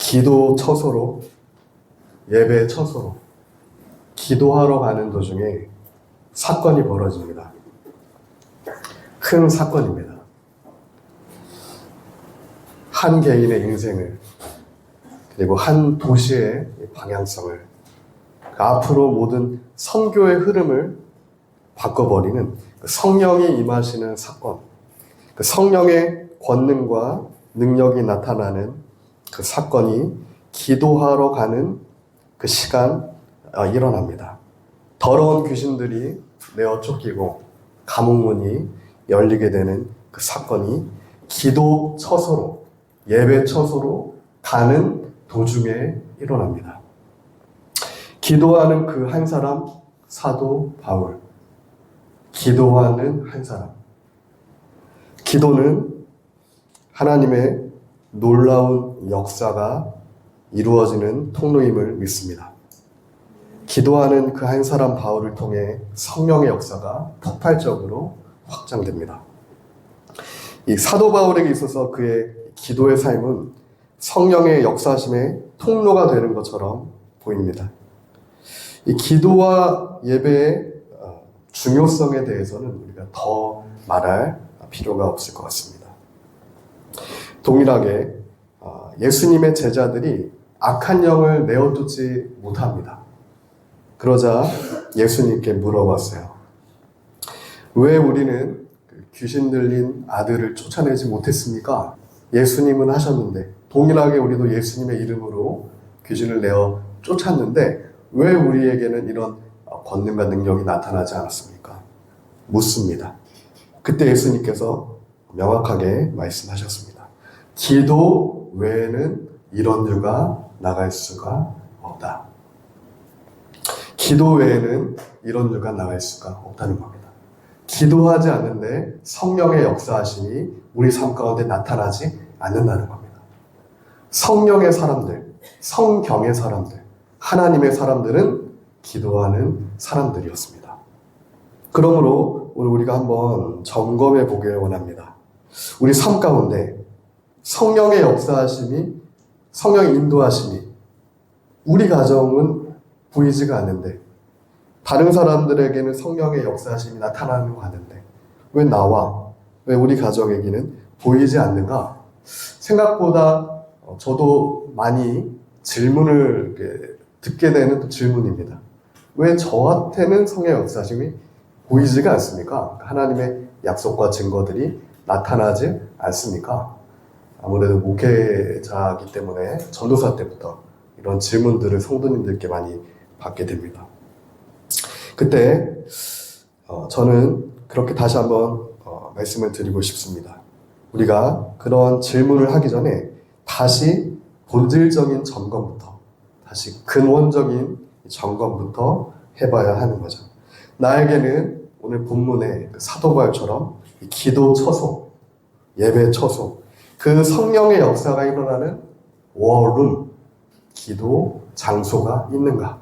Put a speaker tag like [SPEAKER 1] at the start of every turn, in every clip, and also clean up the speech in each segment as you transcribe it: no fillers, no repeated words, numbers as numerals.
[SPEAKER 1] 기도 처소로, 예배 처소로 기도하러 가는 도중에 사건이 벌어집니다. 큰 사건입니다. 한 개인의 인생을, 그리고 한 도시의 방향성을, 그 앞으로 모든 선교의 흐름을 바꿔버리는 그 성령이 임하시는 사건, 그 성령의 권능과 능력이 나타나는 그 사건이 기도하러 가는 그 시간 일어납니다. 더러운 귀신들이 내어 쫓기고 감옥문이 열리게 되는 그 사건이 기도 처소로, 예배 처소로 가는 도중에 일어납니다. 기도하는 그 한 사람, 사도 바울. 기도하는 한 사람. 기도는 하나님의 놀라운 역사가 이루어지는 통로임을 믿습니다. 기도하는 그 한 사람 바울을 통해 성령의 역사가 폭발적으로 확장됩니다. 이 사도 바울에게 있어서 그의 기도의 삶은 성령의 역사심의 통로가 되는 것처럼 보입니다. 이 기도와 예배의 중요성에 대해서는 우리가 더 말할 필요가 없을 것 같습니다. 동일하게 예수님의 제자들이 악한 영을 내어두지 못합니다. 그러자 예수님께 물어봤어요. 왜 우리는 귀신 들린 아들을 쫓아내지 못했습니까? 예수님은 하셨는데, 동일하게 우리도 예수님의 이름으로 귀신을 내어 쫓았는데 왜 우리에게는 이런 권능과 능력이 나타나지 않았습니까? 묻습니다. 그때 예수님께서 명확하게 말씀하셨습니다. 기도 외에는 이런 유가 나갈 수가 없다. 기도 외에는 이런 유가 나갈 수가 없다는 겁니다. 기도하지 않는데 성령의 역사하심이 우리 삶 가운데 나타나지 않는다는 겁니다. 성령의 사람들, 성경의 사람들, 하나님의 사람들은 기도하는 사람들이었습니다. 그러므로 오늘 우리가 한번 점검해 보길 원합니다. 우리 삶 가운데 성령의 역사하심이, 성령의 인도하심이 우리 가정은 보이지가 않는데, 다른 사람들에게는 성령의 역사하심이 나타나는 것 같은데 왜 나와, 왜 우리 가정에게는 보이지 않는가? 생각보다 저도 많이 질문을 듣게 되는 또 질문입니다. 왜 저한테는 성령의 역사하심이 보이지가 않습니까? 하나님의 약속과 증거들이 나타나지 않습니까? 아무래도 목회자이기 때문에 전도사 때부터 이런 질문들을 성도님들께 많이 받게 됩니다. 그때 저는 그렇게 다시 한번 말씀을 드리고 싶습니다. 우리가 그런 질문을 하기 전에 다시 본질적인 점검부터, 다시 근원적인 점검부터 해봐야 하는 거죠. 나에게는 오늘 본문의 사도 바울처럼 기도 처소, 예배 처소, 그 성령의 역사가 일어나는 워룸, 기도 장소가 있는가?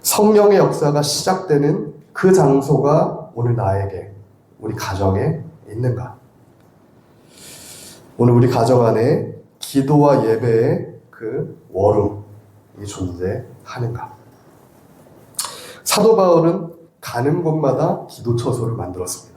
[SPEAKER 1] 성령의 역사가 시작되는 그 장소가 오늘 나에게, 우리 가정에 있는가? 오늘 우리 가정 안에 기도와 예배의 그 워룸이 존재하는가? 사도 바울은 가는 곳마다 기도 처소를 만들었습니다.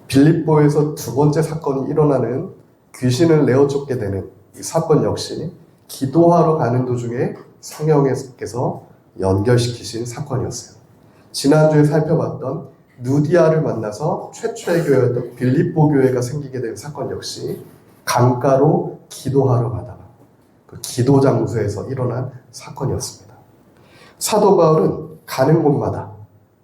[SPEAKER 1] 빌립보에서 두 번째 사건이 일어나는 귀신을 내어 쫓게 되는 이 사건 역시 기도하러 가는 도중에 성령께서 연결시키신 사건이었어요. 지난주에 살펴봤던 누디아를 만나서 최초의 교회였던 빌립보 교회가 생기게 된 사건 역시 강가로 기도하러 가다가 그 기도 장소에서 일어난 사건이었습니다. 사도 바울은 가는 곳마다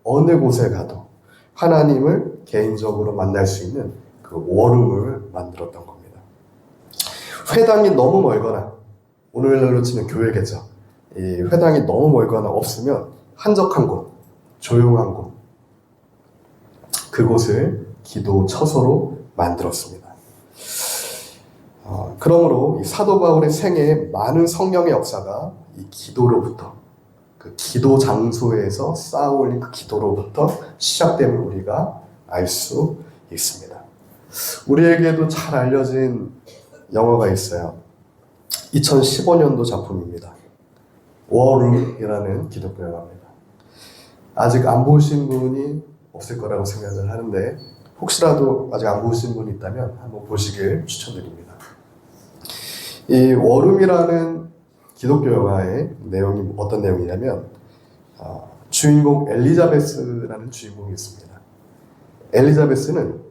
[SPEAKER 1] 어느 곳에 가도 하나님을 개인적으로 만날 수 있는 그 워룸을 만들었던 겁니다. 회당이 너무 멀거나, 오늘날로 치면 교회겠죠. 이 회당이 너무 멀거나 없으면 한적한 곳, 조용한 곳, 그곳을 기도 처소로 만들었습니다. 그러므로 이 사도 바울의 생애에 많은 성령의 역사가 이 기도로부터, 그 기도 장소에서 쌓아올린 그 기도로부터 시작됨을 우리가 알 수 있습니다. 우리에게도 잘 알려진 영화가 있어요. 2015년도 작품입니다. 워룸이라는 기독교 영화입니다. 아직 안 보신 분이 없을 거라고 생각을 하는데 혹시라도 아직 안 보신 분이 있다면 한번 보시길 추천드립니다. 이 워룸이라는 기독교 영화의 내용이 어떤 내용이냐면 주인공 엘리자베스라는 주인공이 있습니다. 엘리자베스는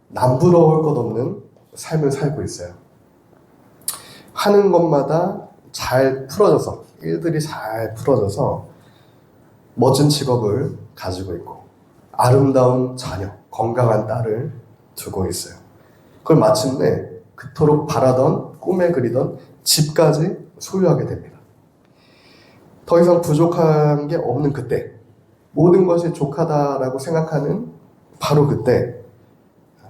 [SPEAKER 1] 남부러울 것 없는 삶을 살고 있어요. 하는 것마다 잘 풀어져서, 일들이 잘 풀어져서 멋진 직업을 가지고 있고 아름다운 자녀, 건강한 딸을 두고 있어요. 그걸 마침내 그토록 바라던, 꿈에 그리던 집까지 소유하게 됩니다. 더 이상 부족한 게 없는 그때, 모든 것이 족하다라고 생각하는 바로 그때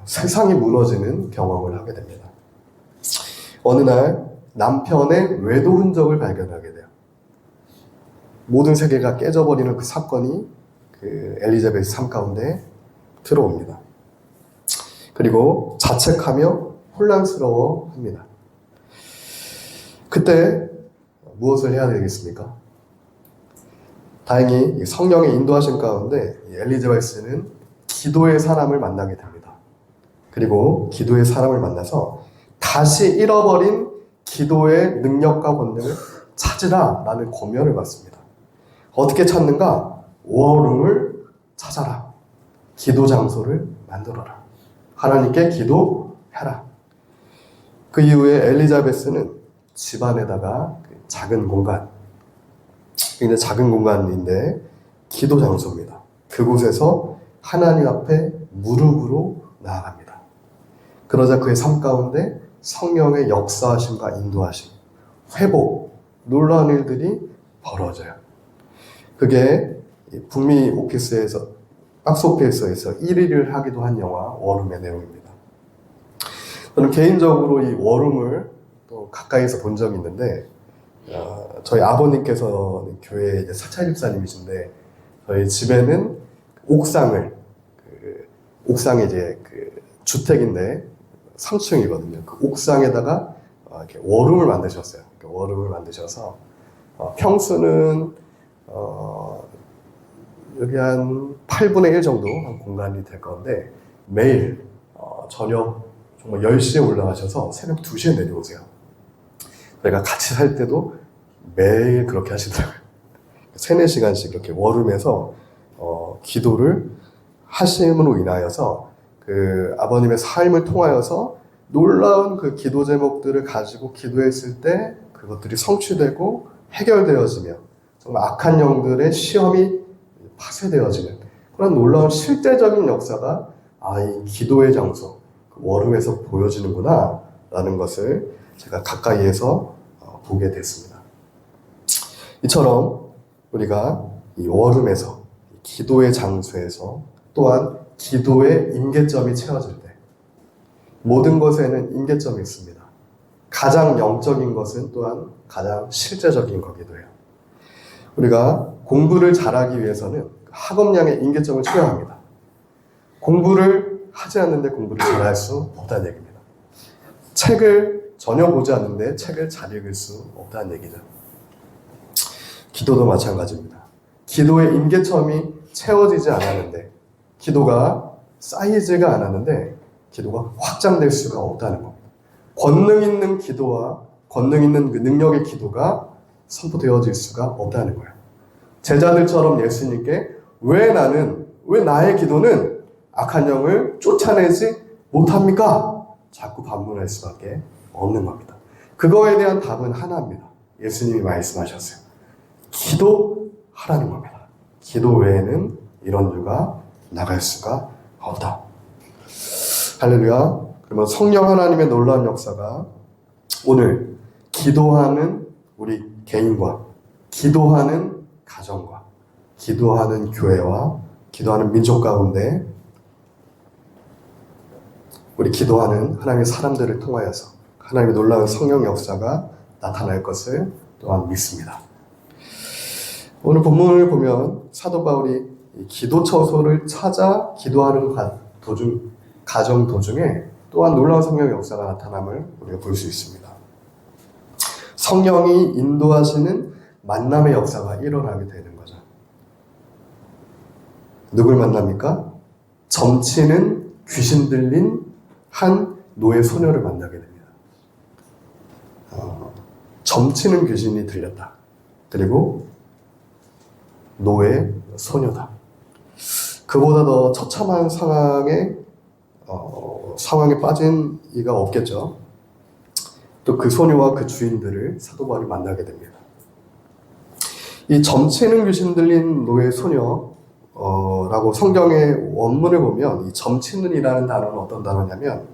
[SPEAKER 1] 세상이 무너지는 경험을 하게 됩니다. 어느 날 남편의 외도 흔적을 발견하게 돼요. 모든 세계가 깨져버리는 그 사건이 그 엘리자베스 삶 가운데 들어옵니다. 그리고 자책하며 혼란스러워합니다. 그때 무엇을 해야 되겠습니까? 다행히 성령의 인도하심 가운데 엘리자베스는 기도의 사람을 만나게 됩니다. 그리고 기도의 사람을 만나서 다시 잃어버린 기도의 능력과 권능을 찾으라 라는 권면을 받습니다. 어떻게 찾는가? 워룸을 찾아라. 기도 장소를 만들어라. 하나님께 기도해라. 그 이후에 엘리자베스는 집안에다가 작은 공간, 굉장히 작은 공간인데 기도 장소입니다. 그곳에서 하나님 앞에 무릎으로 나아갑니다. 그러자 그의 삶 가운데 성령의 역사하심과 인도하심, 회복, 놀라운 일들이 벌어져요. 그게 북미 오피스에서, 박스 오피스에서 1위를 하기도 한 영화 워룸의 내용입니다. 저는 개인적으로 이 워룸을 또 가까이서 본 적이 있는데, 저희 아버님께서는 교회 이제 사찰 집사님이신데, 저희 집에는 옥상을, 옥상이 이제 주택인데 3층이거든요. 그 옥상에다가 이렇게 워룸을 만드셨어요. 워룸을 만드셔서 평수는 여기 한 8분의 1 정도 공간이 될 건데 매일 저녁 정말 10시에 올라가셔서 새벽 2시에 내려오세요. 저희가 같이 살 때도 매일 그렇게 하시더라고요. 3, 4시간씩 이렇게 워룸에서 기도를 하심으로 인하여서 그 아버님의 삶을 통하여서 놀라운 그 기도 제목들을 가지고 기도했을 때 그것들이 성취되고 해결되어지며 정말 악한 영들의 시험이 파쇄되어지는 그런 놀라운 실제적인 역사가 이 기도의 장소, 그 워룸에서 보여지는구나 라는 것을 제가 가까이에서 보게 됐습니다. 이처럼 우리가 이 워룸에서, 기도의 장소에서 또한 기도의 임계점이 채워질 때 모든 것에는 임계점이 있습니다. 가장 영적인 것은 또한 가장 실제적인 거기도 해요. 우리가 공부를 잘하기 위해서는 학업량의 임계점을 채워야 합니다. 공부를 하지 않는데 공부를 잘할 수 없다는 얘기입니다. 책을 전혀 보지 않는데 책을 잘 읽을 수 없다는 얘기죠. 기도도 마찬가지입니다. 기도의 임계점이 채워지지 않았는데, 기도가 쌓이지가 않았는데 기도가 확장될 수가 없다는 겁니다. 권능 있는 기도와 권능 있는 그 능력의 기도가 선포되어질 수가 없다는 거예요. 제자들처럼 예수님께 왜 나의 기도는 악한 영을 쫓아내지 못합니까? 자꾸 반문할 수밖에 없는 겁니다. 그거에 대한 답은 하나입니다. 예수님이 말씀하셨어요. 기도하라는 겁니다. 기도 외에는 이런 유가 나갈 수가 없다. 할렐루야. 그러면 성령 하나님의 놀라운 역사가 오늘 기도하는 우리 개인과 기도하는 가정과 기도하는 교회와 기도하는 민족 가운데 우리 기도하는 하나님의 사람들을 통하여서 하나님의 놀라운 성령 역사가 나타날 것을 또한 믿습니다. 오늘 본문을 보면 사도 바울이 기도 처소를 찾아 기도하는 가정 도중에 또한 놀라운 성령의 역사가 나타남을 우리가 볼 수 있습니다. 성령이 인도하시는 만남의 역사가 일어나게 되는 거죠. 누굴 만납니까? 점치는 귀신 들린 한 노예 소녀를 만나게 됩니다. 점치는 귀신이 들렸다. 그리고 노예 소녀다. 그보다 더 처참한 상황에 빠진 이가 없겠죠. 또 그 소녀와 그 주인들을 사도 바울이 만나게 됩니다. 이 점치는 귀신 들린 노예 소녀라고 성경의 원문을 보면 이 점치는이라는 단어는 어떤 단어냐면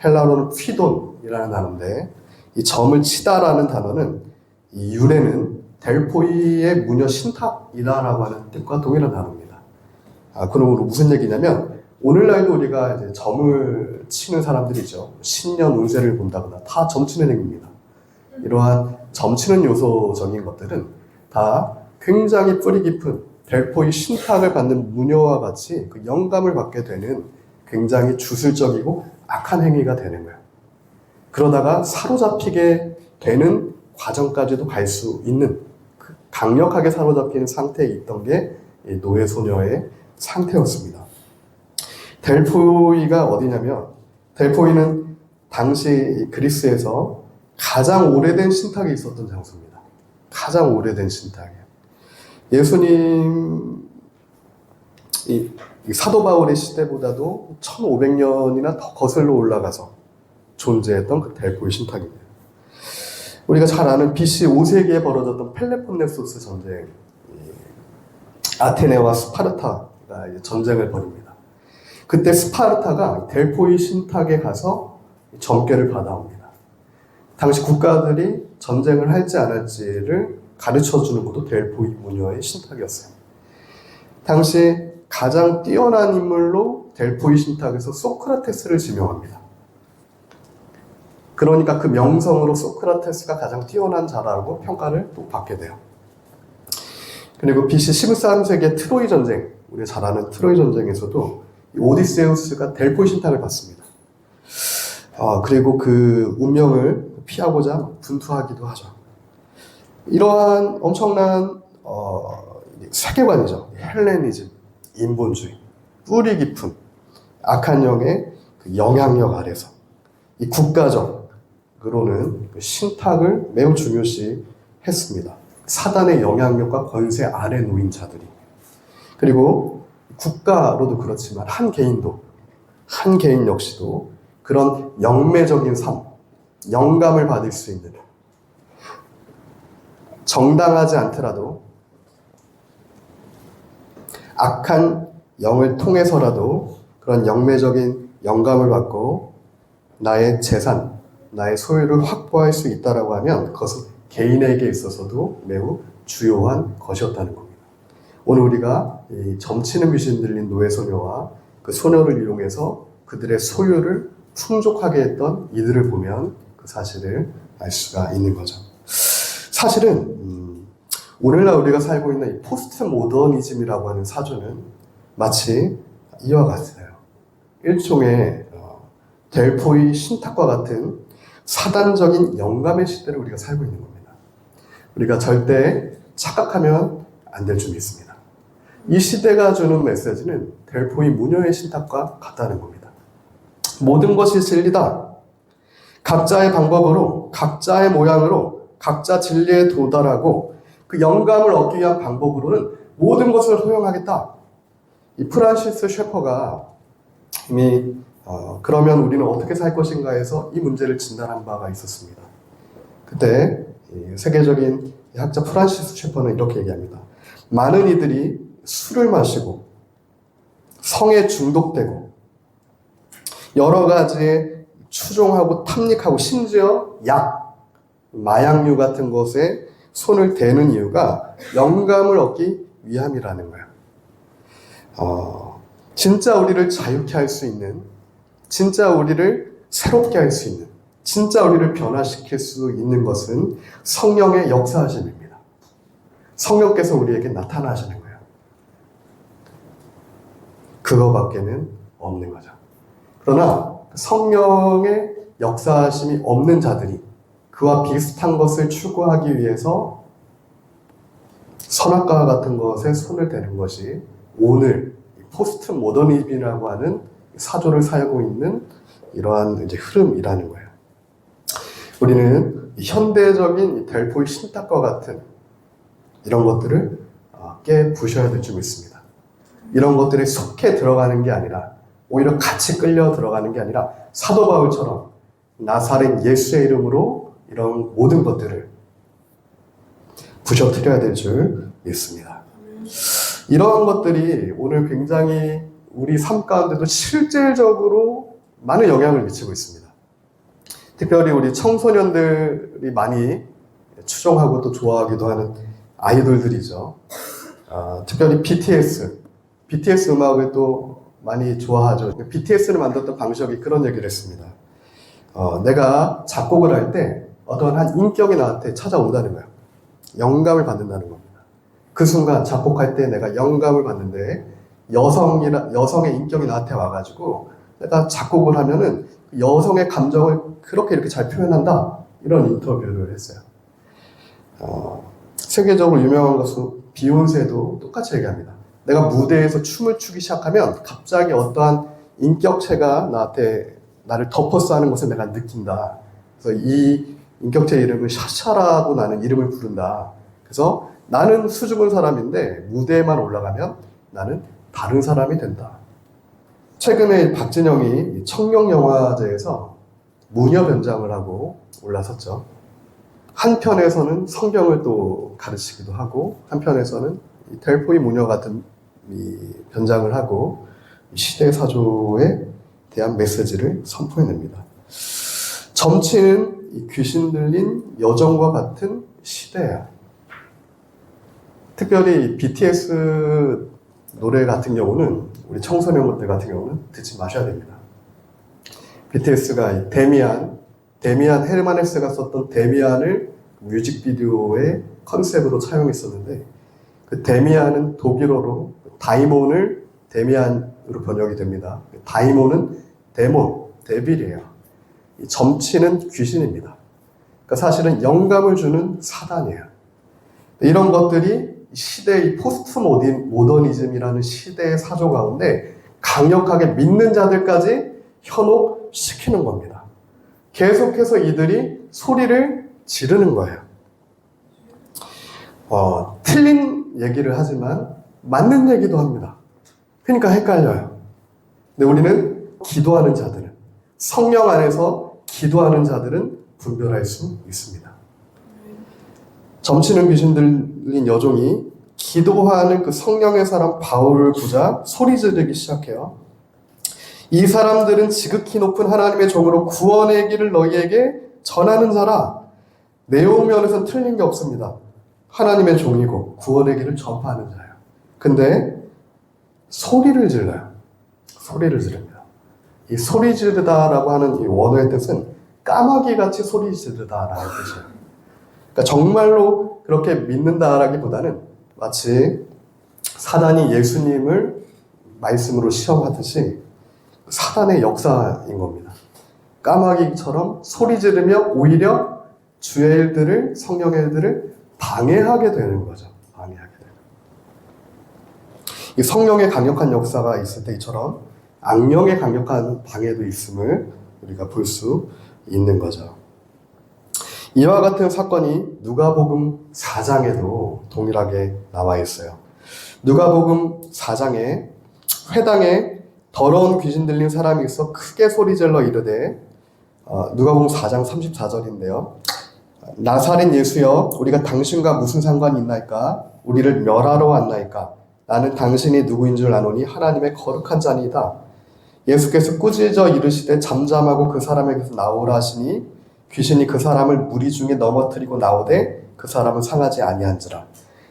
[SPEAKER 1] 헬라어로는 퀴돈이라는 단어인데 이 점을 치다라는 단어는 이 유래는 델포이의 무녀 신탁이다라고 하는 뜻과 동일한 단어입니다. 그러므로 무슨 얘기냐면 오늘날도 우리가 이제 점을 치는 사람들이죠. 신년 운세를 본다거나 다 점치는 행위입니다. 이러한 점치는 요소적인 것들은 다 굉장히 뿌리 깊은 델포이 신탁을 받는 무녀와 같이 그 영감을 받게 되는 굉장히 주술적이고 악한 행위가 되는 거예요. 그러다가 사로잡히게 되는 과정까지도 갈 수 있는 강력하게 사로잡히는 상태에 있던 게 노예 소녀의 상태였습니다. 델포이가 어디냐면 델포이는 당시 그리스에서 가장 오래된 신탁이 있었던 장소입니다. 가장 오래된 신탁이에요. 예수님 이 사도 바울의 시대보다도 1500년이나 더 거슬러 올라가서 존재했던 그 델포이 신탁입니다. 우리가 잘 아는 BC 5세기에 벌어졌던 펠레폰네소스 전쟁, 아테네와 스파르타가 전쟁을 벌입니다. 그때 스파르타가 델포이 신탁에 가서 점괘를 받아옵니다. 당시 국가들이 전쟁을 할지 안 할지를 가르쳐주는 것도 델포이 무녀의 신탁이었어요. 당시 가장 뛰어난 인물로 델포이 신탁에서 소크라테스를 지명합니다. 그러니까 그 명성으로 소크라테스가 가장 뛰어난 자라고 평가를 또 받게 돼요. 그리고 BC 13세기의 트로이 전쟁, 우리가 잘 아는 트로이 전쟁에서도 오디세우스가 델포이 신탁을 받습니다. 그리고 그 운명을 피하고자 분투하기도 하죠. 이러한 엄청난 세계관이죠. 헬레니즘, 인본주의, 뿌리 깊은 악한 영의 그 영향력 아래서 이 국가적으로는 신탁을 매우 중요시 했습니다. 사단의 영향력과 권세 아래 놓인 자들이. 그리고 국가로도 그렇지만 한 개인 역시도 그런 영매적인 삶, 영감을 받을 수 있는, 정당하지 않더라도 악한 영을 통해서라도 그런 영매적인 영감을 받고 나의 재산, 나의 소유를 확보할 수 있다라고 하면 그것은 개인에게 있어서도 매우 주요한 것이었다는 겁니다. 오늘 우리가 이 점치는 귀신 들린 노예 소녀와 그 소녀를 이용해서 그들의 소유를 풍족하게 했던 이들을 보면 그 사실을 알 수가 있는 거죠. 사실은 오늘날 우리가 살고 있는 이 포스트 모더니즘이라고 하는 사조는 마치 이와 같아요. 일종의 델포이 신탁과 같은 사단적인 영감의 시대를 우리가 살고 있는 겁니다. 우리가 절대 착각하면 안 될 줄 믿습니다. 이 시대가 주는 메시지는 델포이 무녀의 신탁과 같다는 겁니다. 모든 것이 진리다. 각자의 방법으로, 각자의 모양으로, 각자 진리에 도달하고 그 영감을 얻기 위한 방법으로는 모든 것을 허용하겠다. 이 프란시스 셰퍼가 이미 그러면 우리는 어떻게 살 것인가 해서 이 문제를 진단한 바가 있었습니다. 그때 세계적인 학자 프란시스 셰퍼는 이렇게 얘기합니다. 많은 이들이 술을 마시고 성에 중독되고 여러 가지에 추종하고 탐닉하고 심지어 약, 마약류 같은 것에 손을 대는 이유가 영감을 얻기 위함이라는 거예요. 진짜 우리를 자유케 할 수 있는, 진짜 우리를 새롭게 할 수 있는, 진짜 우리를 변화시킬 수 있는 것은 성령의 역사하심입니다. 성령께서 우리에게 나타나시는 거예요. 그거밖에는 없는 거죠. 그러나 성령의 역사하심이 없는 자들이 그와 비슷한 것을 추구하기 위해서 선악과와 같은 것에 손을 대는 것이 오늘 포스트 모더니즘이라고 하는 사조를 살고 있는 이러한 이제 흐름이라는 거예요. 우리는 현대적인 델포이 신탁과 같은 이런 것들을 깨부셔야 될 줄 믿습니다. 이런 것들에 속해 들어가는 게 아니라 오히려 같이 끌려 들어가는 게 아니라 사도 바울처럼 나사렛 예수의 이름으로 이런 모든 것들을 부셔뜨려야 될 줄 믿습니다. 이러한 것들이 오늘 굉장히 우리 삶 가운데도 실질적으로 많은 영향을 미치고 있습니다. 특별히 우리 청소년들이 많이 추종하고 또 좋아하기도 하는 아이돌들이죠. 특별히 BTS 음악을 또 많이 좋아하죠. BTS를 만들었던 방식이 그런 얘기를 했습니다. 내가 작곡을 할 때 어떤 한 인격이 나한테 찾아온다는 거예요. 영감을 받는다는 겁니다. 그 순간 작곡할 때 내가 영감을 받는데 여성의 인격이 나한테 와가지고 내가 작곡을 하면은 여성의 감정을 이렇게 잘 표현한다. 이런 인터뷰를 했어요. 세계적으로 유명한 가수 비욘세도 똑같이 얘기합니다. 내가 무대에서 춤을 추기 시작하면 갑자기 어떠한 인격체가 나를 덮어싸는 것을 내가 느낀다. 그래서 이 인격체의 이름을 샤샤라고 나는 이름을 부른다. 그래서 나는 수줍은 사람인데 무대에만 올라가면 나는 다른 사람이 된다. 최근에 박진영이 청룡영화제에서 무녀변장을 하고 올라섰죠. 한편에서는 성경을 또 가르치기도 하고 한편에서는 델포이 무녀 같은 변장을 하고 시대 사조에 대한 메시지를 선포해냅니다. 점치는 귀신 들린 여정과 같은 시대야. 특별히 BTS 노래 같은 경우는 우리 청소년들 같은 경우는 듣지 마셔야 됩니다. BTS가 데미안 헤르마네스가 썼던 데미안을 뮤직비디오의 컨셉으로 차용했었는데 그 데미안은 독일어로 다이몬을 데미안으로 번역이 됩니다. 다이몬은 데빌이에요. 점치는 귀신입니다. 그러니까 사실은 영감을 주는 사단이에요. 이런 것들이 시대의 포스트 모더니즘이라는 시대의 사조 가운데 강력하게 믿는 자들까지 현혹시키는 겁니다. 계속해서 이들이 소리를 지르는 거예요. 틀린 얘기를 하지만 맞는 얘기도 합니다. 그러니까 헷갈려요. 근데 우리는 기도하는 자들은, 성령 안에서 기도하는 자들은 분별할 수 있습니다. 점치는 귀신 들린 여종이 기도하는 그 성령의 사람 바울을 보자 소리 지르기 시작해요. 이 사람들은 지극히 높은 하나님의 종으로 구원의 길을 너희에게 전하는 자라. 내용 면에서는 틀린 게 없습니다. 하나님의 종이고 구원의 길을 전파하는 자예요. 근데 소리를 질러요. 소리를 지릅니다. 이 소리 지르다라고 하는 이 원어의 뜻은 까마귀같이 소리 지르다라는 뜻이에요. 그러니까 정말로 그렇게 믿는다라기보다는 마치 사단이 예수님을 말씀으로 시험하듯이 사단의 역사인 겁니다. 까마귀처럼 소리 지르며 오히려 주의 일들을, 성령의 일들을 방해하게 되는 거죠. 방해하게 되는. 이 성령의 강력한 역사가 있을 때 이처럼 악령의 강력한 방해도 있음을 우리가 볼 수 있는 거죠. 이와 같은 사건이 누가복음 4장에도 동일하게 나와 있어요. 누가복음 4장에 회당에 더러운 귀신 들린 사람이 있어 크게 소리질러 이르되, 누가복음 4장 34절인데요. 나사렛 예수여, 우리가 당신과 무슨 상관이 있나이까? 우리를 멸하러 왔나이까? 나는 당신이 누구인 줄 아노니 하나님의 거룩한 자니이다. 예수께서 꾸짖어 이르시되 잠잠하고 그 사람에게서 나오라 하시니 귀신이 그 사람을 무리 중에 넘어뜨리고 나오되 그 사람은 상하지 아니한지라.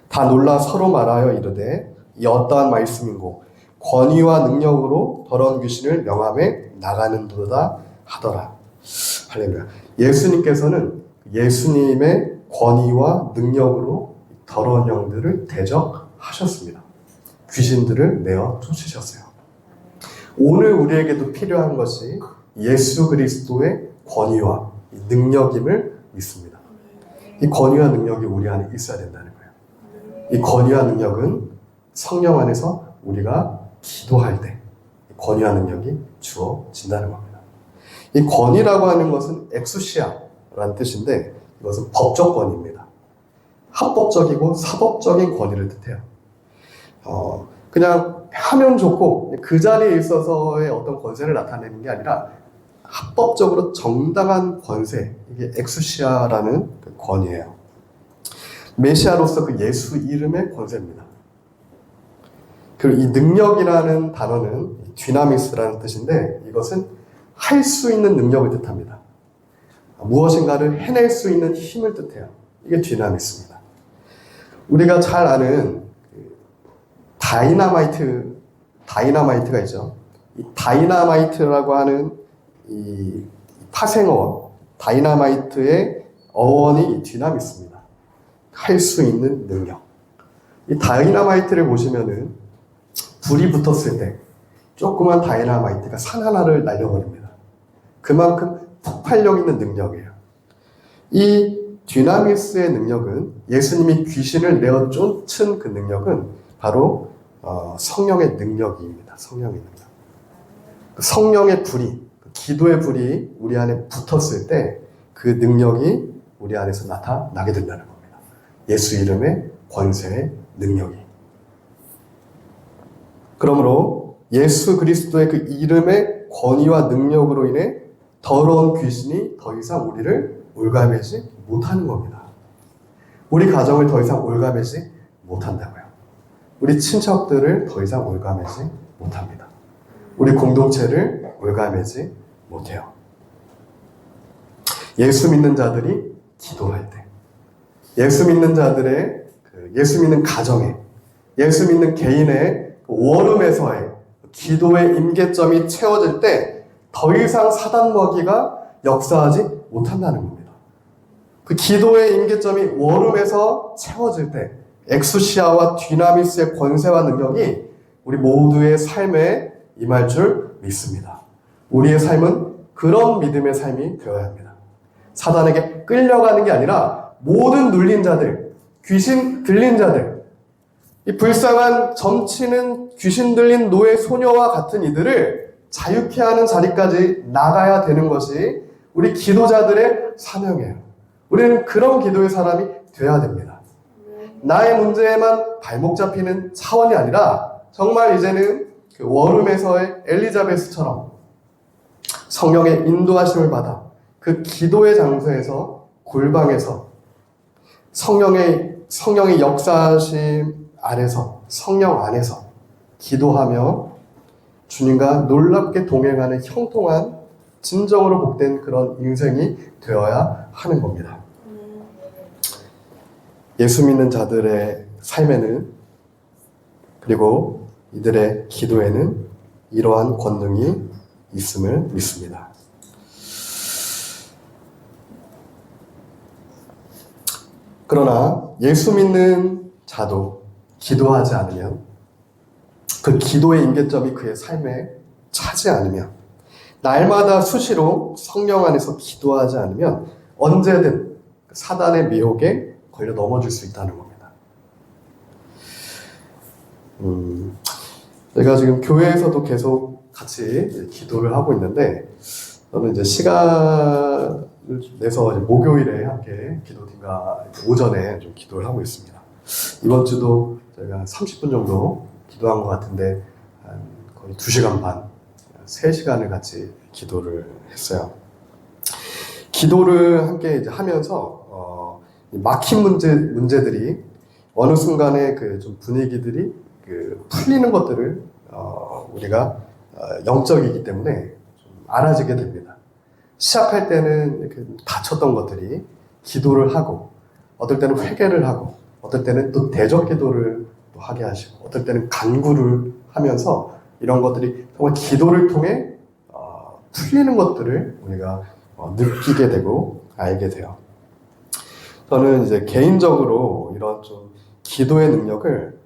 [SPEAKER 1] 다 놀라 서로 말하여 이르되 이 어떠한 말씀인고 권위와 능력으로 더러운 귀신을 명함에 나가는도다 하더라. 할렐루야. 예수님께서는 예수님의 권위와 능력으로 더러운 영들을 대적하셨습니다. 귀신들을 내어 쫓으셨어요. 오늘 우리에게도 필요한 것이 예수 그리스도의 권위와 능력임을 믿습니다. 이 권위와 능력이 우리 안에 있어야 된다는 거예요. 이 권위와 능력은 성령 안에서 우리가 기도할 때 권위와 능력이 주어진다는 겁니다. 이 권위라고 하는 것은 엑수시아라는 뜻인데 이것은 법적 권위입니다. 합법적이고 사법적인 권위를 뜻해요. 그냥 하면 좋고 그 자리에 있어서의 어떤 권세를 나타내는 게 아니라 합법적으로 정당한 권세, 이게 엑수시아라는 그 권위예요. 메시아로서 그 예수 이름의 권세입니다. 그리고 이 능력이라는 단어는 디나미스라는 뜻인데 이것은 할 수 있는 능력을 뜻합니다. 무엇인가를 해낼 수 있는 힘을 뜻해요. 이게 디나미스입니다. 우리가 잘 아는 다이나마이트가 있죠. 이 다이나마이트라고 하는 이 파생어원, 다이나마이트의 어원이 디나미스입니다. 할 수 있는 능력. 이 다이나마이트를 보시면은 불이 붙었을 때 조그만 다이나마이트가 산 하나를 날려버립니다. 그만큼 폭발력 있는 능력이에요. 이 디나미스의 능력은 예수님이 귀신을 내어 쫓은 그 능력은 바로 성령의 능력입니다. 성령의 능력. 성령의 불이, 기도의 불이 우리 안에 붙었을 때 그 능력이 우리 안에서 나타나게 된다는 겁니다. 예수 이름의 권세의 능력이. 그러므로 예수 그리스도의 그 이름의 권위와 능력으로 인해 더러운 귀신이 더 이상 우리를 올가매지 못하는 겁니다. 우리 가정을 더 이상 올가매지 못한다고요. 우리 친척들을 더 이상 올가매지 못합니다. 우리 공동체를 올가매지 못해요. 예수 믿는 자들이 기도할 때, 예수 믿는 자들의 예수 믿는 가정에, 예수 믿는 개인의 워룸에서의 기도의 임계점이 채워질 때 더 이상 사단 먹이가 역사하지 못한다는 겁니다. 그 기도의 임계점이 워룸에서 채워질 때 엑수시아와 디나미스의 권세와 능력이 우리 모두의 삶에 임할 줄 믿습니다. 우리의 삶은 그런 믿음의 삶이 되어야 합니다. 사단에게 끌려가는 게 아니라 모든 눌린 자들, 귀신 들린 자들, 이 불쌍한 점치는 귀신 들린 노예 소녀와 같은 이들을 자유케 하는 자리까지 나가야 되는 것이 우리 기도자들의 사명이에요. 우리는 그런 기도의 사람이 되어야 됩니다. 나의 문제에만 발목 잡히는 차원이 아니라 정말 이제는 그 워룸에서의 엘리자베스처럼 성령의 인도하심을 받아 그 기도의 장소에서 골방에서 성령의 역사하심 안에서 성령 안에서 기도하며 주님과 놀랍게 동행하는 형통한 진정으로 복된 그런 인생이 되어야 하는 겁니다. 예수 믿는 자들의 삶에는 그리고 이들의 기도에는 이러한 권능이 있음을 믿습니다. 그러나 예수 믿는 자도 기도하지 않으면 그 기도의 임계점이 그의 삶에 차지 않으면 날마다 수시로 성령 안에서 기도하지 않으면 언제든 사단의 미혹에 걸려 넘어질 수 있다는 겁니다. 제가 지금 교회에서도 계속 같이 기도를 하고 있는데 저는 이제 시간을 내서 목요일에 함께 기도팀과 오전에 좀 기도를 하고 있습니다. 이번 주도 저희가 30분 정도 기도한 것 같은데 거의 2시간 반, 3시간을 같이 기도를 했어요. 기도를 함께 이제 하면서 막힌 문제들이 어느 순간에 그 좀 분위기들이 그 풀리는 것들을 우리가 영적이기 때문에 좀 알아지게 됩니다. 시작할 때는 이렇게 다쳤던 것들이 기도를 하고, 어떨 때는 회개를 하고, 어떨 때는 또 대적 기도를 또 하게 하시고, 어떨 때는 간구를 하면서 이런 것들이 정말 기도를 통해 풀리는 것들을 우리가 느끼게 되고 알게 돼요. 저는 이제 개인적으로 이런 좀 기도의 능력을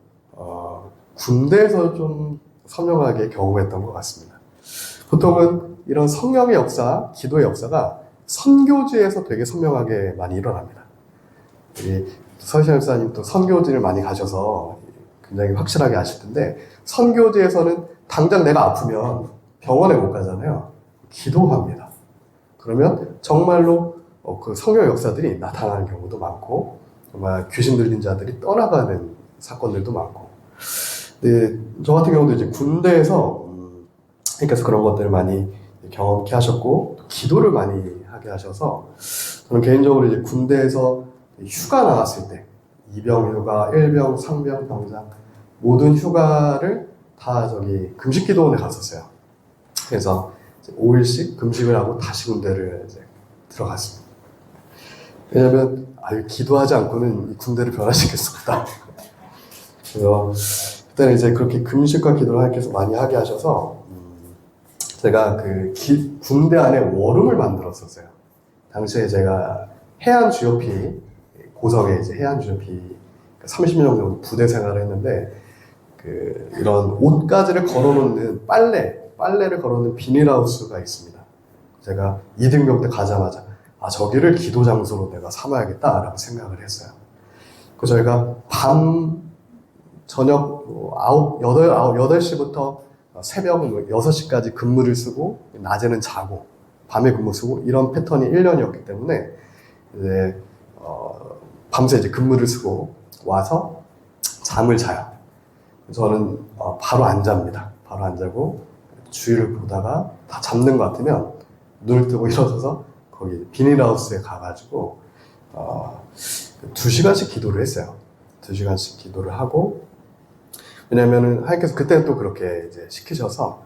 [SPEAKER 1] 군대에서 좀 선명하게 경험했던 것 같습니다. 보통은 이런 성령의 역사, 기도의 역사가 선교지에서 되게 선명하게 많이 일어납니다. 우리 서희찬 목사님 또 선교지를 많이 가셔서 굉장히 확실하게 아실 텐데, 선교지에서는 당장 내가 아프면 병원에 못 가잖아요. 기도합니다. 그러면 정말로 그 성령 역사들이 나타나는 경우도 많고, 정말 귀신 들린 자들이 떠나가는 사건들도 많고. 근데 저 같은 경우도 이제 군대에서 그러니까 그런 것들을 많이 경험케 하셨고, 기도를 많이 하게 하셔서, 저는 개인적으로 이제 군대에서 휴가 나갔을 때, 2병 휴가, 1병, 상병, 병장, 모든 휴가를 다 금식 기도원에 갔었어요. 그래서 5일씩 금식을 하고 다시 군대를 이제 들어갔습니다. 왜냐면, 기도하지 않고는 이 군대를 변화시킬 수 없다. 그래서 그때는 이제 그렇게 금식과 기도를 하나님께서 많이 하게 하셔서, 제가 군대 안에 워룸을 만들었었어요. 당시에 제가 해안 GOP, 고성에 이제 해안 GOP 30년 정도 부대 생활을 했는데, 이런 옷가지를 걸어놓는 빨래를 걸어놓는 비닐하우스가 있습니다. 제가 2등병 때 가자마자, 저기를 기도 장소로 내가 삼아야겠다라고 생각을 했어요. 그래서 저희가 저녁 8시부터 새벽 6시까지 근무를 쓰고, 낮에는 자고, 밤에 근무 쓰고, 이런 패턴이 1년이었기 때문에, 이제, 밤새 이제 근무를 쓰고 와서 잠을 자요. 저는 바로 안 잡니다. 바로 안 자고, 주위를 보다가 다 잡는 것 같으면, 눈을 뜨고 일어서서 거기 비닐하우스에 가가지고, 2시간씩 기도를 했어요. 2시간씩 기도를 하고, 왜냐면은 하나님께서 그때는 또 그렇게 이제 시키셔서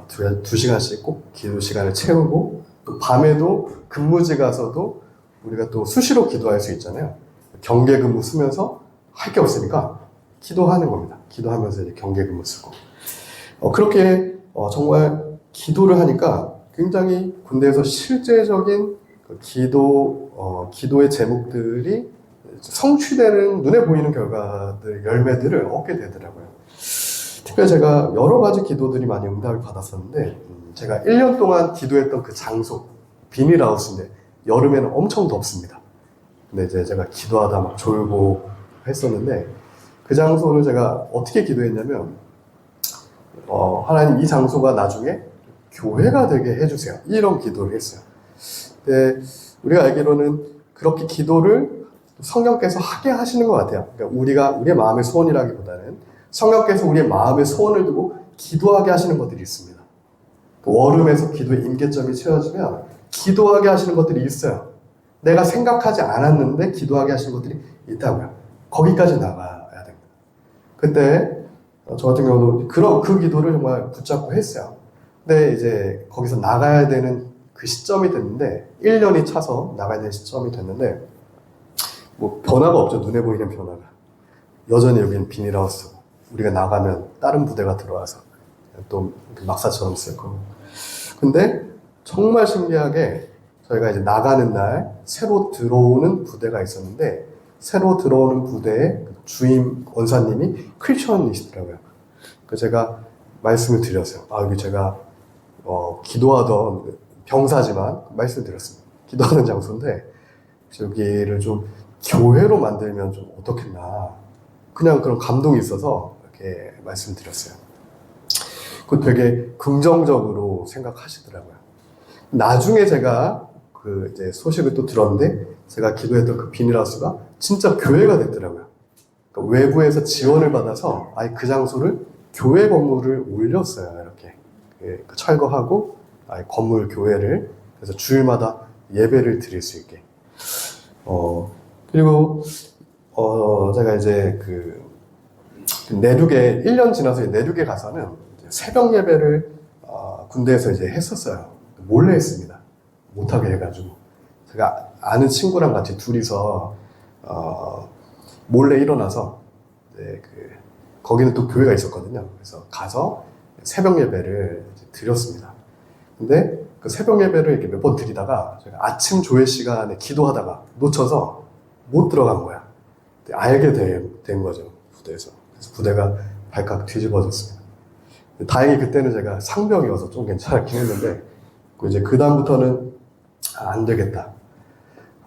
[SPEAKER 1] 2시간씩 꼭 기도 시간을 채우고, 또 밤에도 근무지 가서도 우리가 또 수시로 기도할 수 있잖아요. 경계 근무 쓰면서 할 게 없으니까 기도하는 겁니다. 기도하면서 이제 경계 근무 쓰고, 그렇게 정말 기도를 하니까 굉장히 군대에서 실제적인 기도의 제목들이 성취되는 눈에 보이는 열매들을 얻게 되더라고요. 특별히 제가 여러 가지 기도들이 많이 응답을 받았었는데, 제가 1년 동안 기도했던 그 장소, 비닐하우스인데, 여름에는 엄청 덥습니다. 근데 이제 제가 기도하다 막 졸고 했었는데, 그 장소를 제가 어떻게 기도했냐면, 하나님 이 장소가 나중에 교회가 되게 해주세요. 이런 기도를 했어요. 근데 우리가 알기로는 그렇게 기도를 성령께서 하게 하시는 것 같아요. 그러니까 우리의 마음의 소원이라기보다는 성령께서 우리의 마음의 소원을 두고 기도하게 하시는 것들이 있습니다. 월음에서 기도의 임계점이 채워지면 기도하게 하시는 것들이 있어요. 내가 생각하지 않았는데 기도하게 하시는 것들이 있다고요. 거기까지 나가야 됩니다. 그때 저 같은 경우도 그 기도를 정말 붙잡고 했어요. 근데 이제 거기서 나가야 되는 그 시점이 됐는데, 1년이 차서 나가야 되는 시점이 됐는데, 뭐 변화가 없죠. 눈에 보이는 변화가. 여전히 여기는 비닐하우스고, 우리가 나가면 다른 부대가 들어와서 또 막사처럼 쓸 거고. 근데 정말 신기하게 저희가 이제 나가는 날 새로 들어오는 부대가 있었는데, 새로 들어오는 부대의 주임 원사님이 크리스천이시더라고요. 그래서 제가 말씀을 드렸어요. 여기 제가 기도하던 병사지만 말씀을 드렸습니다. 기도하는 장소인데 여기를 좀 교회로 만들면 좀 어떻겠나, 그냥 그런 감동이 있어서 이렇게 말씀을 드렸어요. 그 되게 긍정적으로 생각하시더라고요. 나중에 제가 이제 소식을 또 들었는데, 제가 기도했던 그 비닐하우스가 진짜 교회가 됐더라고요. 그러니까 외부에서 지원을 받아서 아예 그 장소를 교회 건물을 올렸어요. 이렇게 철거하고 아예 건물 교회를, 그래서 주일마다 예배를 드릴 수 있게. 그리고 제가 이제 내륙에 1년 지나서 내륙에 가서는 새벽 예배를 군대에서 이제 했었어요. 몰래 했습니다. 못하게 해가지고. 제가 아는 친구랑 같이 둘이서 몰래 일어나서 거기는 또 교회가 있었거든요. 그래서 가서 새벽 예배를 드렸습니다. 근데 그 새벽 예배를 이렇게 몇 번 드리다가 제가 아침 조회 시간에 기도하다가 놓쳐서 못 들어간 거야. 알게 된 거죠, 부대에서. 그래서 부대가 발칵 뒤집어졌습니다. 다행히 그때는 제가 상병이어서 좀 괜찮았긴 했는데, 이제 그 다음부터는 안 되겠다.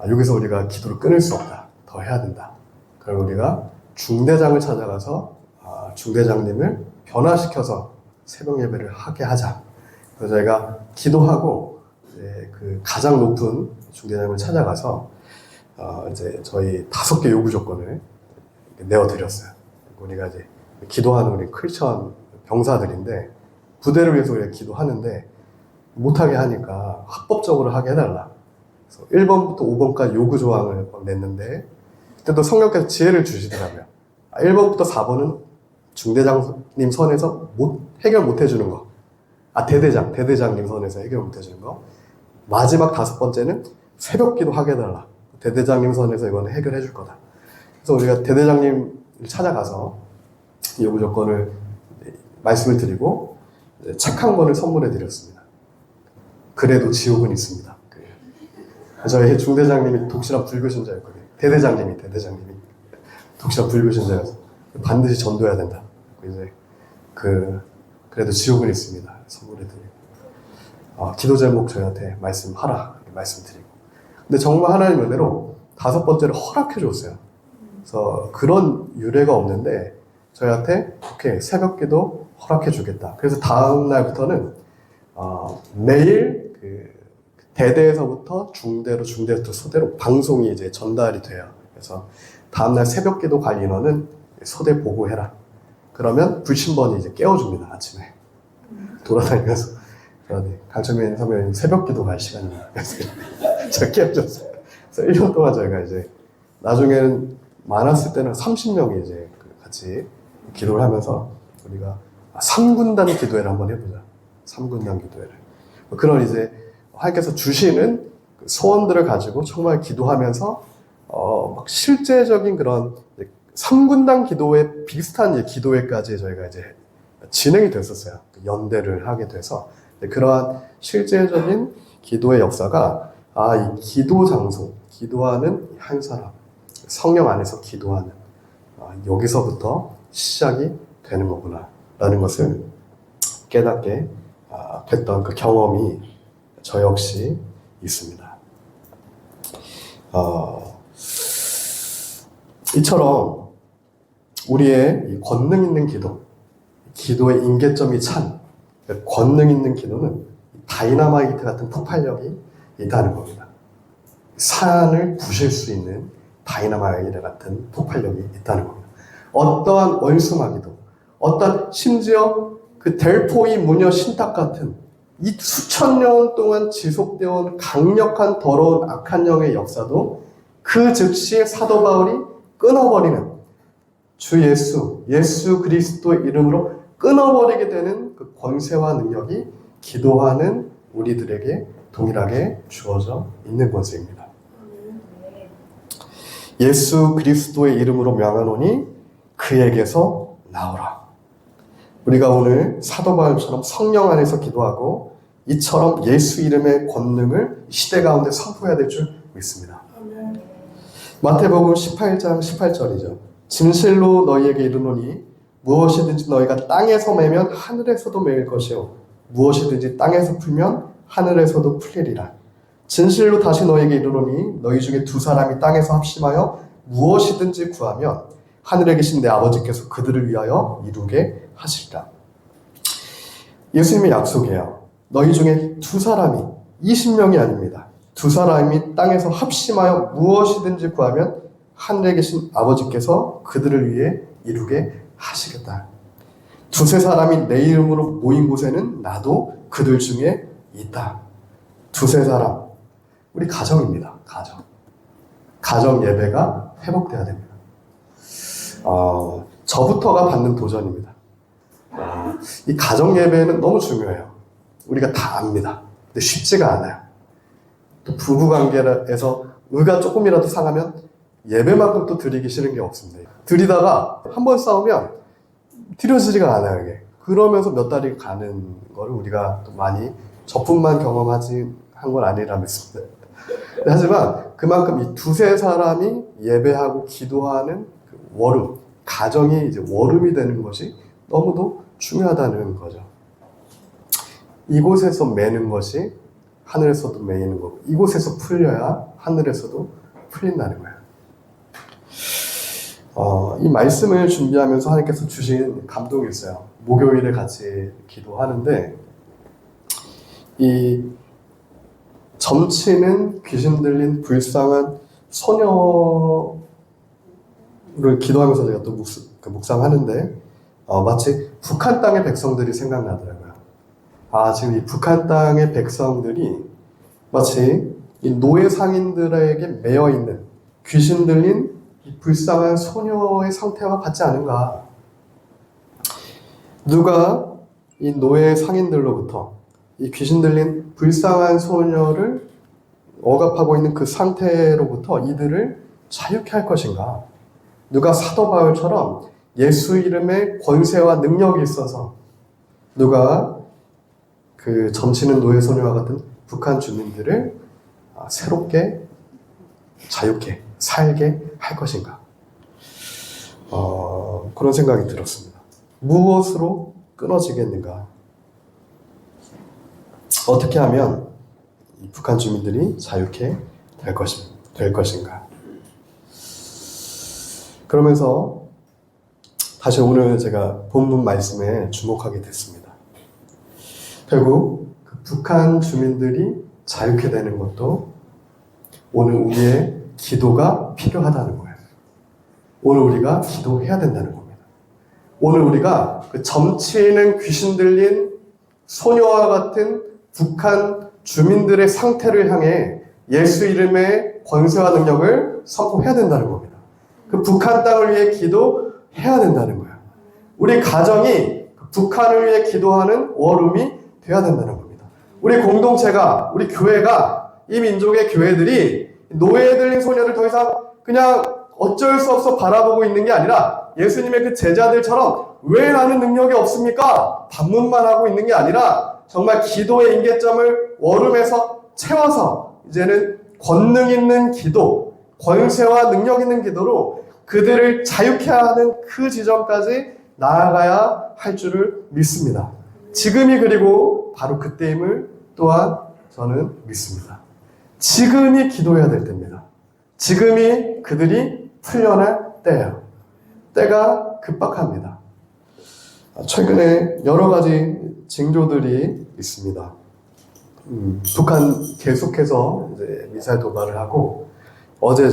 [SPEAKER 1] 여기서 우리가 기도를 끊을 수 없다. 더 해야 된다. 그럼 우리가 중대장을 찾아가서 중대장님을 변화시켜서 새벽 예배를 하게 하자. 그래서 저희가 기도하고 이제 그 가장 높은 중대장을 찾아가서 이제 저희 5개 요구 조건을 내어드렸어요. 우리가 이제 기도하는 우리 크리스천 병사들인데 부대를 위해서 우리가 기도하는데 못하게 하니까 합법적으로 하게 해달라. 그래서 1번부터 5번까지 요구 조항을 냈는데 그때도 성령께서 지혜를 주시더라고요. 1번부터 4번은 중대장님 선에서 해결 못 해주는 거. 대대장님 선에서 해결 못 해주는 거. 마지막 5번째는 새벽 기도 하게 해달라. 대대장님 선에서 이거는 해결해 줄 거다. 그래서 우리가 대대장님을 찾아가서 요구 조건을 말씀을 드리고 책 한 권을 선물해 드렸습니다. 그래도 지옥은 있습니다. 저희 중대장님이 독실한 불교신자였거든요. 대대장님이 독실한 불교신자여서 반드시 전도해야 된다. 이제 그래도 지옥은 있습니다. 선물해 드리고 기도 제목 저희한테 말씀하라 말씀드리고. 근데 정말 하나님 은혜로 5번째를 허락해 줬어요. 그래서 그런 유례가 없는데 저희한테 오케이 새벽 기도 허락해 주겠다. 그래서 다음 날부터는 매일 대대에서부터 중대로 중대부터 소대로 방송이 이제 전달이 돼요. 그래서 다음날 새벽 기도 갈 인원은 소대 보고해라. 그러면 불신번이 이제 깨워줍니다. 아침에 돌아다니면서 강철민 선배님 새벽 기도 갈 시간입니다. 그래서 제가 깨워줬어요. 그래서 1년 동안 저희가 이제 나중에는 많았을 때는 30명이 이제 같이 기도를 하면서 우리가 3군단 기도회를 한번 해보자. 3군단 기도회를. 그런 이제 하나님께서 주시는 소원들을 가지고 정말 기도하면서 막 실제적인 그런 3군단 기도회 비슷한 기도회까지 저희가 이제 진행이 됐었어요. 연대를 하게 돼서 그러한 실제적인 기도의 역사가 이 기도 장소, 기도하는 한 사람, 성령 안에서 기도하는 여기서부터 시작이 되는 거구나라는 것을 깨닫게 됐던 그 경험이 저 역시 있습니다. 이처럼 우리의 이 권능 있는 기도, 기도의 임계점이 찬 권능 있는 기도는 다이나마이트 같은 폭발력이 있다는 겁니다. 산을 부실 수 있는 다이나마이트 같은 폭발력이 있다는 겁니다. 어떠한 원수마귀도, 어떤 심지어 그 델포이 무녀 신탁 같은 이 수천 년 동안 지속되어 온 강력한 더러운 악한 영의 역사도 그 즉시 사도 바울이 끊어버리는 주 예수 그리스도의 이름으로 끊어버리게 되는 그 권세와 능력이 기도하는 우리들에게 동일하게 주어져 있는 것입니다. 예수 그리스도의 이름으로 명하노니 그에게서 나오라. 우리가 오늘 사도 바울처럼 성령 안에서 기도하고 이처럼 예수 이름의 권능을 시대 가운데 선포해야 될 줄 믿습니다. 마태복음 18장 18절이죠. 진실로 너희에게 이르노니 무엇이든지 너희가 땅에서 매면 하늘에서도 매일 것이요 무엇이든지 땅에서 풀면 하늘에서도 풀리리라. 진실로 다시 너희에게 이르노니 너희 중에 2사람이 땅에서 합심하여 무엇이든지 구하면 하늘에 계신 내 아버지께서 그들을 위하여 이루게 하시리라. 예수님의 약속이에요. 너희 중에 2사람이 20명이 아닙니다. 2사람이 땅에서 합심하여 무엇이든지 구하면 하늘에 계신 아버지께서 그들을 위해 이루게 하시겠다. 2-3사람이 내 이름으로 모인 곳에는 나도 그들 중에 있다. 2-3사람. 우리 가정입니다. 가정 예배가 회복돼야 됩니다. 저부터가 받는 도전입니다. 이 가정 예배는 너무 중요해요. 우리가 다 압니다. 근데 쉽지가 않아요. 또 부부 관계에서 의가 조금이라도 상하면 예배만큼 또 드리기 싫은 게 없습니다. 드리다가 한 번 싸우면 드려지지가 않아요, 이게. 그러면서 몇 달이 가는 거를 우리가 또 많이 저뿐만 경험하지 한 건 아니라 믿습니다. 하지만 그만큼 이 2-3사람이 예배하고 기도하는 그 월음, 가정이 이제 월음이 되는 것이 너무도 중요하다는 거죠. 이곳에서 매는 것이 하늘에서도 매이는 거고, 이곳에서 풀려야 하늘에서도 풀린다는 거예요. 이 말씀을 준비하면서 하나님께서 주신 감동이 있어요. 목요일에 같이 기도하는데, 이 점치는 귀신 들린 불쌍한 소녀를 기도하면서 제가 또 묵상하는데, 마치 북한 땅의 백성들이 생각나더라고요. 지금 이 북한 땅의 백성들이 마치 이 노예 상인들에게 매여 있는 귀신 들린 이 불쌍한 소녀의 상태와 같지 않은가. 누가 이 노예 상인들로부터 이 귀신 들린 불쌍한 소녀를 억압하고 있는 그 상태로부터 이들을 자유케 할 것인가? 누가 사도 바울처럼 예수 이름의 권세와 능력이 있어서 누가 그 점치는 노예 소녀와 같은 북한 주민들을 새롭게 자유케 살게 할 것인가? 그런 생각이 들었습니다. 무엇으로 끊어지겠는가? 어떻게 하면 이 북한 주민들이 자유케 될 것인가? 그러면서 다시 오늘 제가 본문 말씀에 주목하게 됐습니다. 결국 그 북한 주민들이 자유케 되는 것도 오늘 우리의 기도가 필요하다는 거예요. 오늘 우리가 기도해야 된다는 겁니다. 오늘 우리가 그 점치는 귀신 들린 소녀와 같은 북한 주민들의 상태를 향해 예수 이름의 권세와 능력을 선포해야 된다는 겁니다. 그 북한 땅을 위해 기도해야 된다는 거예요. 우리 가정이 북한을 위해 기도하는 원룸이 되어야 된다는 겁니다. 우리 공동체가, 우리 교회가, 이 민족의 교회들이 노예에 들린 소녀를 더 이상 그냥 어쩔 수 없어 바라보고 있는 게 아니라 예수님의 그 제자들처럼 왜 나는 능력이 없습니까? 반문만 하고 있는 게 아니라 정말 기도의 임계점을 원룸에서 채워서 이제는 권능 있는 기도, 권세와 능력 있는 기도로 그들을 자유케 하는 그 지점까지 나아가야 할 줄을 믿습니다. 지금이 그리고 바로 그때임을 또한 저는 믿습니다. 지금이 기도해야 될 때입니다. 지금이 그들이 풀려날 때예요. 때가 급박합니다. 최근에 여러 가지 징조들이 있습니다. 북한 계속해서 이제 미사일 도발을 하고 어제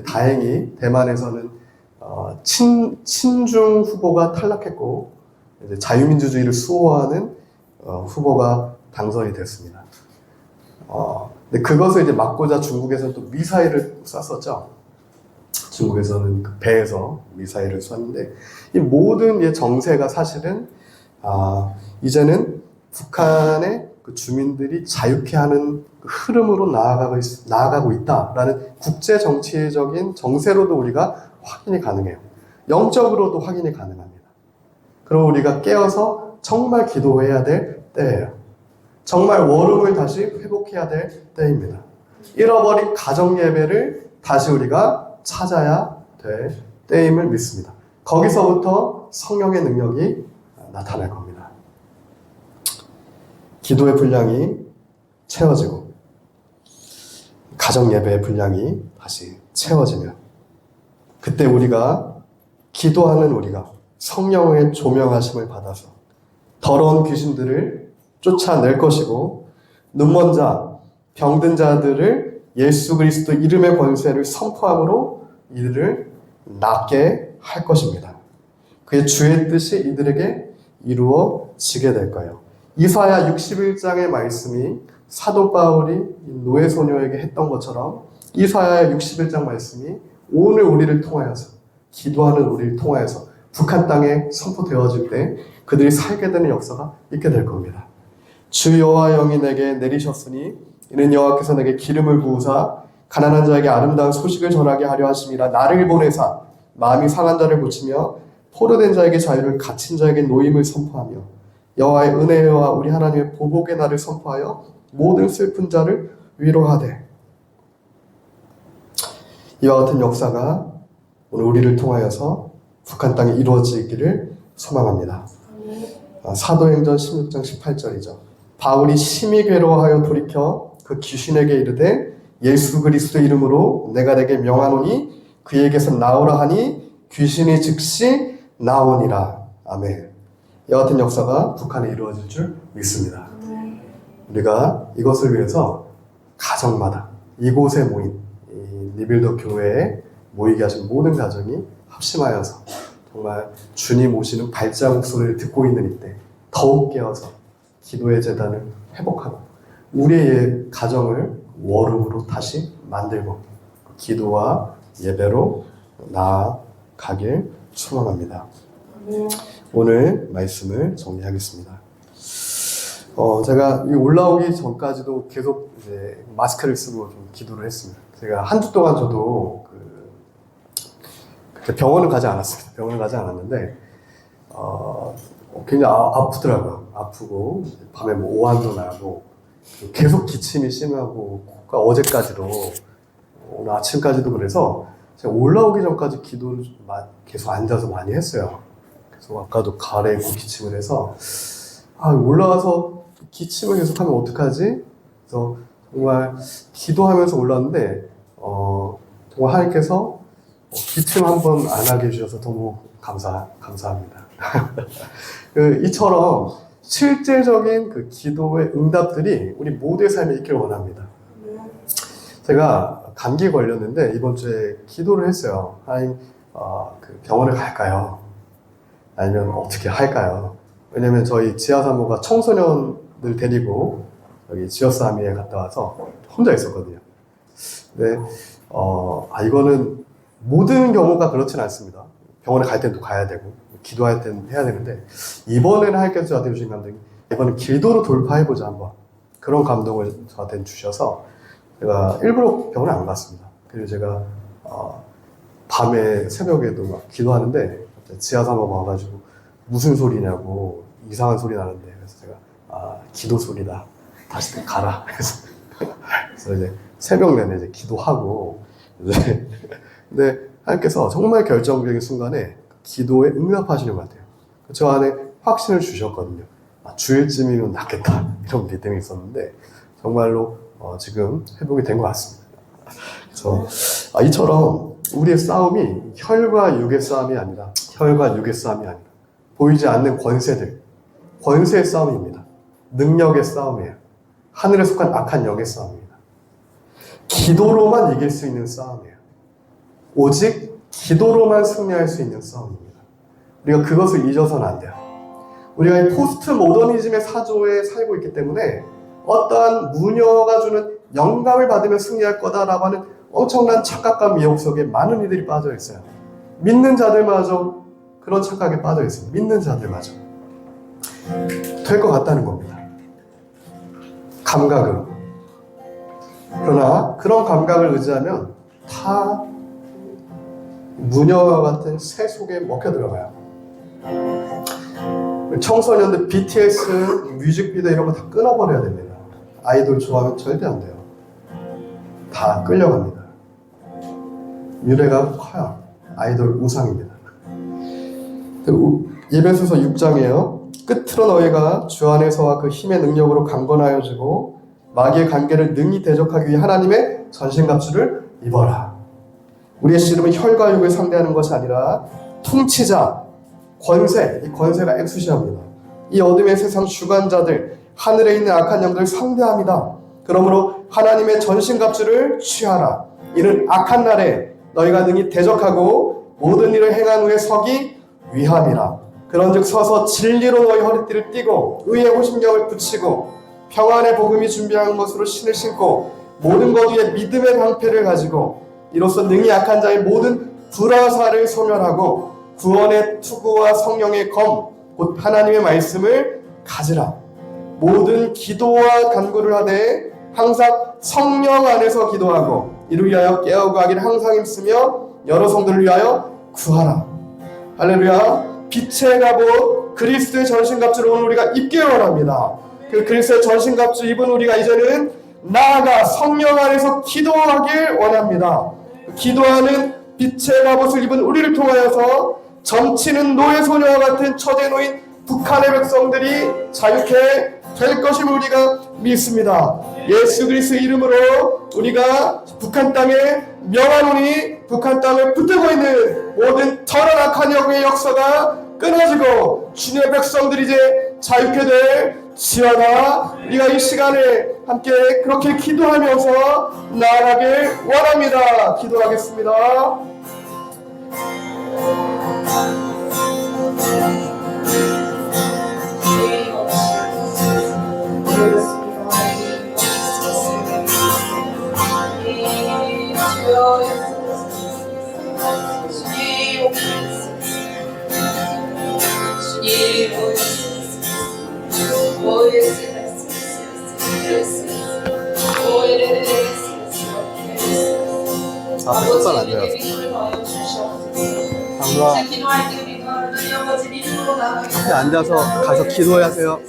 [SPEAKER 1] 다행히 대만에서는 친중 후보가 탈락했고 이제 자유민주주의를 수호하는 후보가 당선이 됐습니다. 근데 그것을 이제 막고자 중국에서는 또 미사일을 쐈었죠. 중국에서는 그 배에서 미사일을 쐈는데 이 모든 정세가 사실은 이제는 북한의 그 주민들이 자유케 하는 그 흐름으로 나아가고 있다라는 국제 정치적인 정세로도 우리가 확인이 가능해요. 영적으로도 확인이 가능합니다. 그럼 우리가 깨어서 정말 기도해야 될 때예요. 정말 원룸을 다시 회복해야 될 때입니다. 잃어버린 가정 예배를 다시 우리가 찾아야 될 때임을 믿습니다. 거기서부터 성령의 능력이 나타날 겁니다. 기도의 분량이 채워지고 가정 예배의 분량이 다시 채워지면 그때 우리가 기도하는 우리가 성령의 조명하심을 받아서 더러운 귀신들을 쫓아낼 것이고 눈먼 자, 병든 자들을 예수 그리스도 이름의 권세를 선포함으로 이들을 낫게 할 것입니다. 그의 주의 뜻이 이들에게 이루어지게 될 거예요. 이사야 61장의 말씀이 사도 바울이 노예 소녀에게 했던 것처럼 이사야 61장 말씀이 오늘 우리를 통하여서 기도하는 우리를 통하여서 북한 땅에 선포되어질 때 그들이 살게 되는 역사가 있게 될 겁니다. 주 여호와 영이 내게 내리셨으니 이는 여호와께서 내게 기름을 부으사 가난한 자에게 아름다운 소식을 전하게 하려 하심이라. 나를 보내사 마음이 상한 자를 고치며 포로된 자에게 자유를, 갇힌 자에게 노임을 선포하며 여호와의 은혜와 우리 하나님의 보복의 날을 선포하여 모든 슬픈 자를 위로하되. 이와 같은 역사가 오늘 우리를 통하여서 북한 땅에 이루어지기를 소망합니다. 사도행전 16장 18절이죠. 바울이 심히 괴로워하여 돌이켜 그 귀신에게 이르되 예수 그리스도 이름으로 내가 내게 명하노니 그에게서 나오라 하니 귀신이 즉시 나오니라. 아멘. 이와 같은 역사가 북한에 이루어질 줄 믿습니다. 우리가 이것을 위해서 가정마다 이곳에 모인 이 리빌더 교회에 모이게 하신 모든 가정이 합심하여서 정말 주님 오시는 발자국 소리를 듣고 있는 이때 더욱 깨어서 기도의 재단을 회복하고 우리의 가정을 워룸으로 다시 만들고 기도와 예배로 나아가길 소망합니다. 오늘 말씀을 정리하겠습니다. 제가 올라오기 전까지도 계속 이제 마스크를 쓰고 좀 기도를 했습니다. 제가 한 주 동안 저도 병원을 가지 않았습니다. 병원을 가지 않았는데, 굉장히 아프더라고요. 아프고, 밤에 뭐 오한도 나고, 계속 기침이 심하고, 어제까지도, 오늘 아침까지도 그래서, 제가 올라오기 전까지 기도를 계속 앉아서 많이 했어요. 그래서 아까도 가래고 기침을 해서, 올라와서 기침을 계속하면 어떡하지? 그래서 정말 기도하면서 올랐는데, 정말 하나님께서 기침 한번 안 하게 해주셔서 너무 감사합니다. 이처럼 실제적인 그 기도의 응답들이 우리 모두의 삶에 있길 원합니다. 제가 감기 걸렸는데 이번 주에 기도를 했어요. 하나님, 그 병원을 갈까요? 아니면 어떻게 할까요? 왜냐면 저희 지하사모가 청소년들 데리고 여기 지어사미에 갔다 와서 혼자 있었거든요. 근데 이거는 모든 경우가 그렇진 않습니다. 병원에 갈 땐 또 가야 되고 기도할 땐 해야 되는데 이번에는 하나님께서 저한테 주신 감동이 이번엔 기도로 돌파해보자 한번 그런 감동을 저한테 주셔서 제가 일부러 병원에 안 갔습니다. 그리고 제가 밤에 새벽에도 막 기도하는데 지하사모가 와가지고 무슨 소리냐고 이상한 소리 나는데 그래서 제가 기도 소리다 다시 가라 그래서 이제 새벽 내내 이제 기도하고 이제 근데 하나님께서 정말 결정적인 순간에 기도에 응답하시는 것 같아요. 저 안에 확신을 주셨거든요. 주일쯤이면 낫겠다 이런 믿음이 있었는데 정말로 지금 회복이 된 것 같습니다. 그래서 이처럼 우리의 싸움이 혈과 육의 싸움이 아니라 보이지 않는 권세의 싸움입니다. 능력의 싸움이에요. 하늘에 속한 악한 영의 싸움입니다. 기도로만 이길 수 있는 싸움이에요. 오직 기도로만 승리할 수 있는 싸움입니다. 우리가 그것을 잊어서는 안 돼요. 우리가 이 포스트 모더니즘의 사조에 살고 있기 때문에 어떠한 무녀가 주는 영감을 받으면 승리할 거다라고 하는 엄청난 착각과 미혹 속에 많은 이들이 빠져 있어요. 믿는 자들마저 그런 착각에 빠져 있습니다. 믿는 자들마저 될 것 같다는 겁니다. 감각으로. 그러나 그런 감각을 의지하면 다 무녀와 같은 새 속에 먹혀 들어가요. 청소년들 BTS 뮤직비디오 이런 거 다 끊어버려야 됩니다. 아이돌 좋아하면 절대 안 돼요. 다 끌려갑니다. 미래가 커요. 아이돌 우상입니다. 예배소서 6장이에요. 끝으로 너희가 주 안에서와 그 힘의 능력으로 강건하여지고 마귀의 관계를 능히 대적하기 위해 하나님의 전신갑주를 입어라. 우리의 씨름은 혈과 육을 상대하는 것이 아니라 통치자, 권세, 이 권세가 엑수시합니다. 이 어둠의 세상 주관자들, 하늘에 있는 악한 영들을 상대합니다. 그러므로 하나님의 전신갑주를 취하라. 이는 악한 날에 너희가 능히 대적하고 모든 일을 행한 후에 서기 위함이라. 그런즉 서서 진리로 너희 허리띠를 띠고 의의 호심경을 붙이고 평안의 복음이 준비한 것으로 신을 신고 모든 것 위에 믿음의 방패를 가지고 이로써 능히 약한 자의 모든 불화사를 소멸하고 구원의 투구와 성령의 검 곧 하나님의 말씀을 가지라. 모든 기도와 간구를 하되 항상 성령 안에서 기도하고 이를 위하여 깨어고 하기를 항상 힘쓰며 여러 성도를 위하여 구하라. 할렐루야. 빛의 갑옷 그리스도의 전신갑주를 오늘 우리가 입기 원합니다. 그 그리스도의 전신갑주 입은 우리가 이제는 나아가 성령 안에서 기도하길 원합니다. 기도하는 빛의 갑옷을 입은 우리를 통하여서 점치는 노예 소녀와 같은 처제 노인 북한의 백성들이 자유케 될 것임을 우리가 믿습니다. 예수 그리스도의 이름으로 우리가 북한 땅에 명하노니 북한 땅을 붙들고 있는 모든 더러운 악한 영의 역사가 끊어지고 주님의 백성들이 이제 자유케 될지어다. 우리가 이 시간에 함께 그렇게 기도하면서 나아가길 원합니다. 기도하겠습니다.
[SPEAKER 2] 아, 똑바로 앉아요. 장로아, 앞에 앉아서 가서 기도하세요.